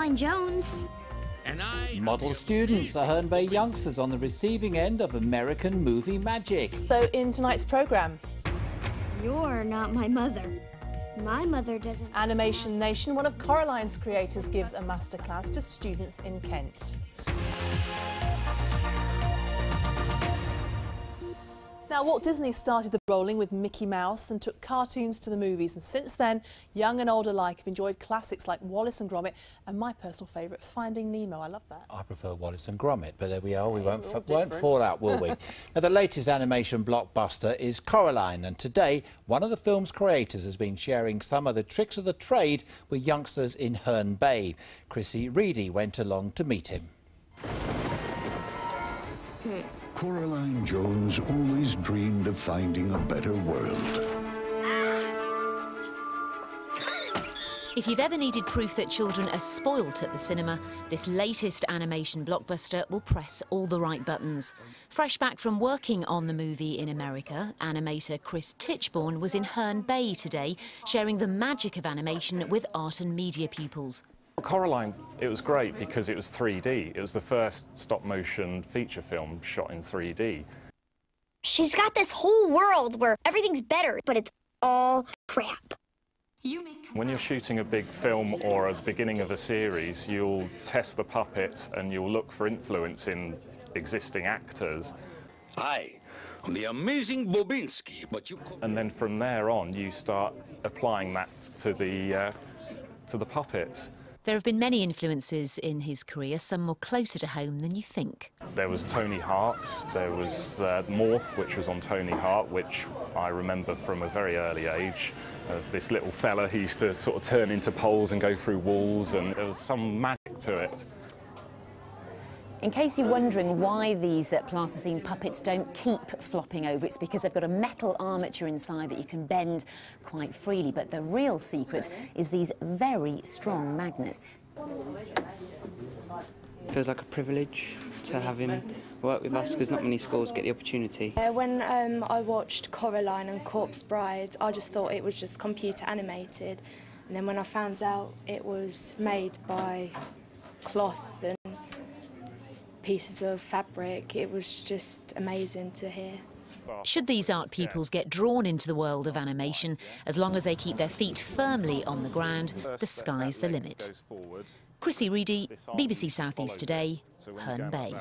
Coraline Jones. Model students, the Herne Bay youngsters on the receiving end of American movie magic. So in tonight's programme, You're not my mother. My mother doesn't... Animation Nation, one of Coraline's creators, gives a masterclass to students in Kent. Now, Walt Disney started the rolling with Mickey Mouse and took cartoons to the movies, and since then, young and old alike have enjoyed classics like Wallace and Gromit and my personal favourite, Finding Nemo. I love that. I prefer Wallace and Gromit, but there we are. We won't fall out, will we? Now, the latest animation blockbuster is Coraline, and today, one of the film's creators has been sharing some of the tricks of the trade with youngsters in Herne Bay. Chrissy Reedy went along to meet him. Coraline Jones always dreamed of finding a better world. If you've ever needed proof that children are spoilt at the cinema, this latest animation blockbuster will press all the right buttons. Fresh back from working on the movie in America, animator Chris Tichbornes was in Herne Bay today, sharing the magic of animation with art and media pupils. Coraline, it was great because it was 3D. It was the first stop-motion feature film shot in 3D. She's got this whole world where everything's better, but it's all crap. When you're shooting a big film or a beginning of a series, you'll test the puppet and you'll look for influence in existing actors. Hi, I'm the amazing Bobinski, but you... And then from there on, you start applying that to the puppets. There have been many influences in his career, some more closer to home than you think. There was Tony Hart, there was Morph, which was on Tony Hart, which I remember from a very early age. This little fella who used to sort of turn into poles and go through walls, and there was some magic to it. In case you're wondering why these plasticine puppets don't keep flopping over, it's because they've got a metal armature inside that you can bend quite freely. But the real secret is these very strong magnets. It feels like a privilege to have him work with us because not many schools get the opportunity. When I watched Coraline and Corpse Bride, I just thought it was just computer animated. And then when I found out it was made by cloth and pieces of fabric, it was just amazing to hear. Should these art pupils get drawn into the world of animation, as long as they keep their feet firmly on the ground, the sky's the limit. Chrissy Reedy, BBC South East Today, Herne Bay.